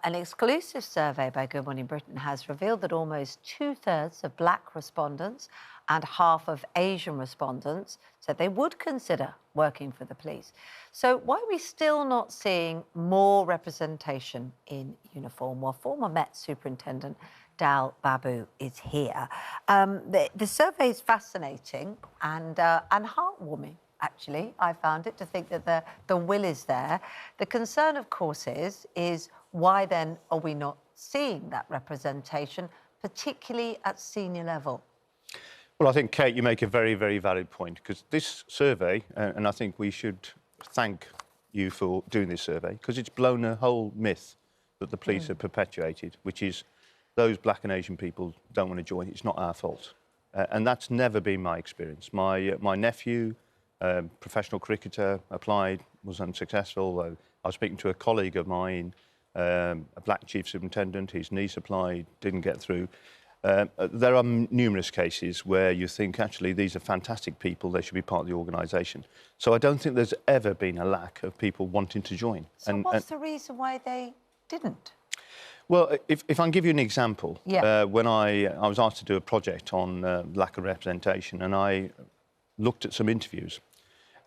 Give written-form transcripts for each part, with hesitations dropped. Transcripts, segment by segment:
An exclusive survey by Good Morning Britain has revealed that almost 2/3 of black respondents and half of Asian respondents said they would consider working for the police. So why are we still not seeing more representation in uniform? Well, former Met Superintendent Babu is here. The survey is fascinating and heartwarming. Actually, I found it to think that the will is there. The concern, of course, is why then are we not seeing that representation, particularly at senior level? Well, I think, Kate, you make a very, very valid point, because this survey, and I think we should thank you for doing this survey, because it's blown a whole myth that the police have perpetuated, which is those black and Asian people don't want to join. It's not our fault. And that's never been my experience. My nephew, professional cricketer, applied, was unsuccessful. I was speaking to a colleague of mine, a black chief superintendent, his niece applied, didn't get through. There are numerous cases where you think, actually, these are fantastic people, they should be part of the organisation. So I don't think there's ever been a lack of people wanting to join. So what's the reason why they didn't? Well, if I can give you an example, yeah. When I was asked to do a project on lack of representation, and I looked at some interviews,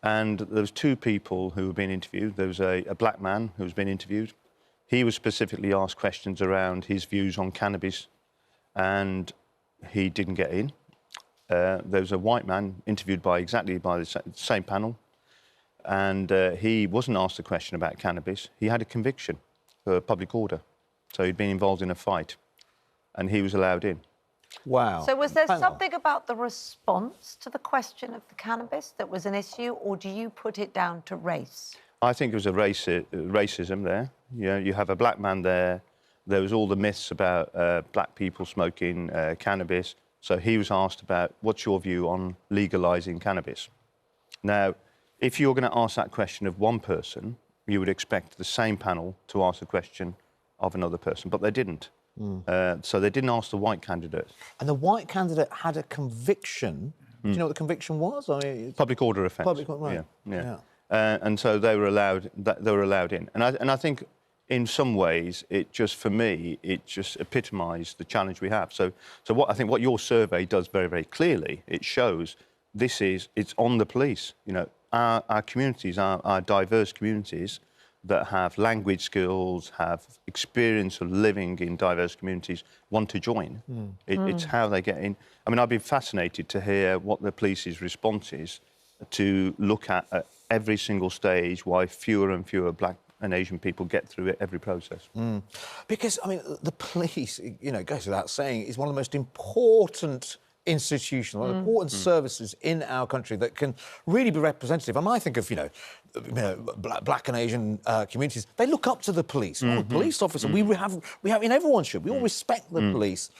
and there was two people who were being interviewed. There was a black man who was being interviewed. He was specifically asked questions around his views on cannabis, and he didn't get in. There was a white man interviewed by the same panel, and he wasn't asked a question about cannabis. He had a conviction for public order. So he'd been involved in a fight, and he was allowed in. Wow. So was there something about the response to the question of the cannabis that was an issue, or do you put it down to race? I think it was a racism there. You know, you have a black man there. There was all the myths about black people smoking cannabis. So he was asked about, what's your view on legalising cannabis? Now, if you're going to ask that question of one person, you would expect the same panel to ask the question of another person, but they didn't. So they didn't ask the white candidate. And the white candidate had a conviction. Do you know what the conviction was? I mean, public order offence. Public order, right. Yeah. And so they were allowed. They were allowed in. And I think, in some ways, for me, it just epitomised the challenge we have. So what your survey does very, very clearly, it shows it's on the police. You know, our communities, our diverse communities, that have language skills, have experience of living in diverse communities, want to join. It's how they get in. I mean, I've been fascinated to hear what the police's response is to look at every single stage why fewer and fewer black and Asian people get through it, every process. Because, I mean, the police, you know, it goes without saying, is one of the most important institutions, one of the important services in our country that can really be representative. And I think of, you know, black and Asian communities, they look up to the police. Oh, police officer, we have, and everyone should. We all respect the police.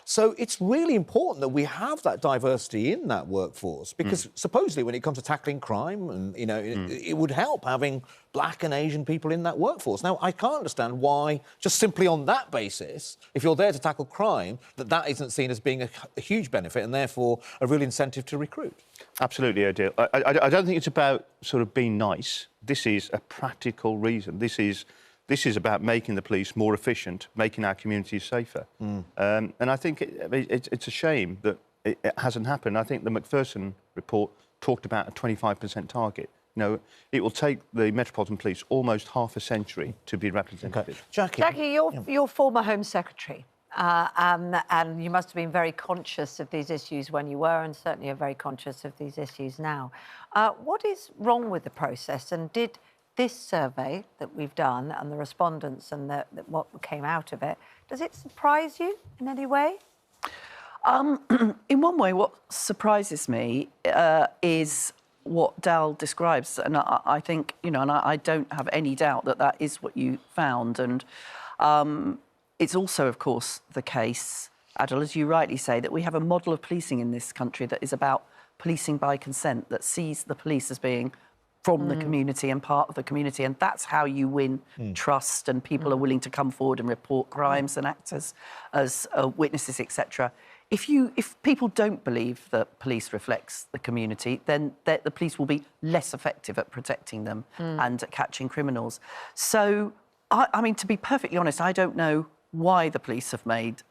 So it's really important that we have that diversity in that workforce, because supposedly when it comes to tackling crime, and, you know, it would help having black and Asian people in that workforce. Now, I can't understand why, just simply on that basis, if you're there to tackle crime, that isn't seen as being a huge benefit and therefore a real incentive to recruit. Absolutely, Adil. I don't think it's about sort of being nice. This is a practical reason. This is about making the police more efficient, making our communities safer. And I think it's a shame that it hasn't happened. I think the Macpherson report talked about a 25% target. You know, it will take the Metropolitan Police almost half a century to be representative. Okay. Jackie, you're former Home Secretary, and you must have been very conscious of these issues when you were, and certainly are very conscious of these issues now. What is wrong with the process, and did this survey that we've done and the respondents and what came out of it, does it surprise you in any way? In one way, what surprises me is what Dal describes, and I think, you know, and I don't have any doubt that is what you found. And it's also, of course, the case, Adil, as you rightly say, that we have a model of policing in this country that is about policing by consent, that sees the police as being from the community and part of the community, and that's how you win trust, and people are willing to come forward and report crimes and act as witnesses, etc. If people don't believe that police reflects the community, then the police will be less effective at protecting them and at catching criminals. So I mean, to be perfectly honest, I don't know why the police have made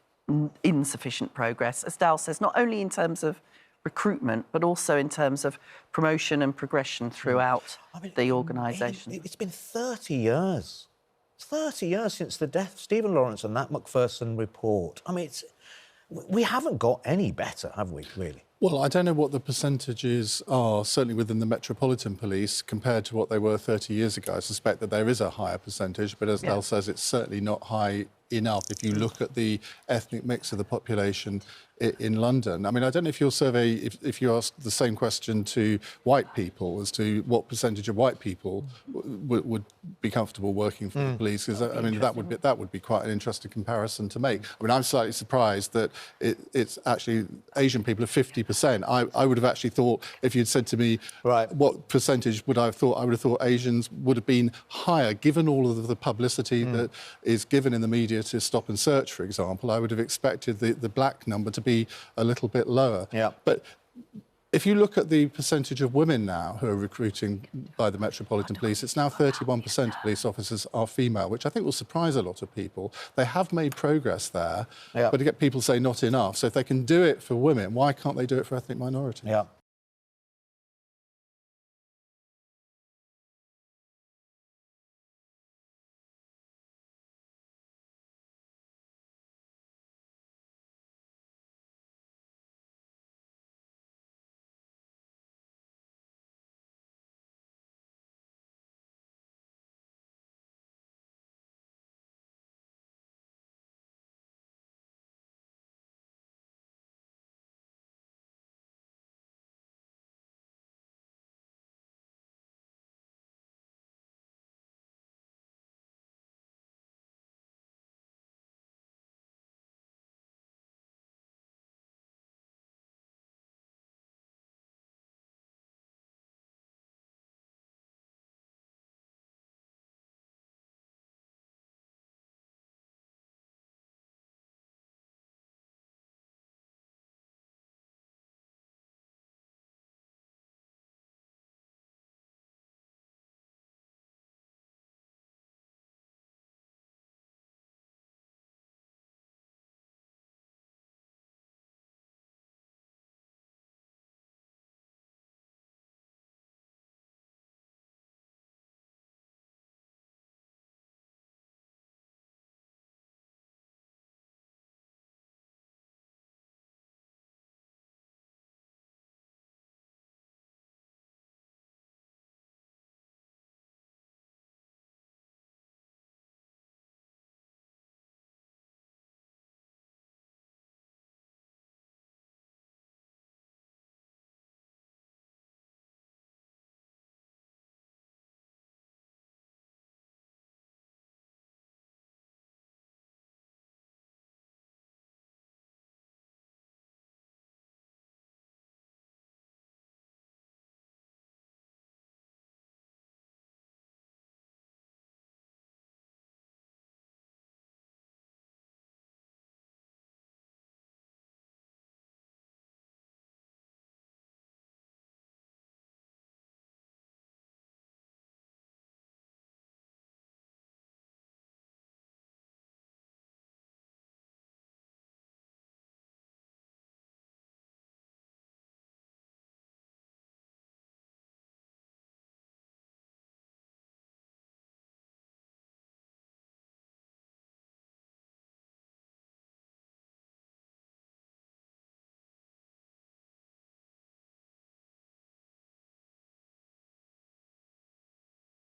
insufficient progress, as Dal says, not only in terms of recruitment, but also in terms of promotion and progression throughout the organisation. It's been 30 years. 30 years since the death of Stephen Lawrence and that Macpherson report. I mean, we haven't got any better, have we, really? Well, I don't know what the percentages are, certainly within the Metropolitan Police, compared to what they were 30 years ago. I suspect that there is a higher percentage, but as Dal says, it's certainly not high enough if you look at the ethnic mix of the population in London. I mean, I don't know if your survey, if you asked the same question to white people as to what percentage of white people would be comfortable working for the police, because I mean that would be quite an interesting comparison to make. I mean, I'm slightly surprised that it's actually Asian people are 50%. I would have actually thought, if you'd said to me what percentage would I have thought, I would have thought Asians would have been higher, given all of the publicity that is given in the media to Stop and Search, for example. I would have expected the black number to be a little bit lower. Yeah. But if you look at the percentage of women now who are recruiting by the Metropolitan Police, it's now 31% of police officers are female, which I think will surprise a lot of people. They have made progress there, but to get people say not enough. So if they can do it for women, why can't they do it for ethnic minorities? Yeah.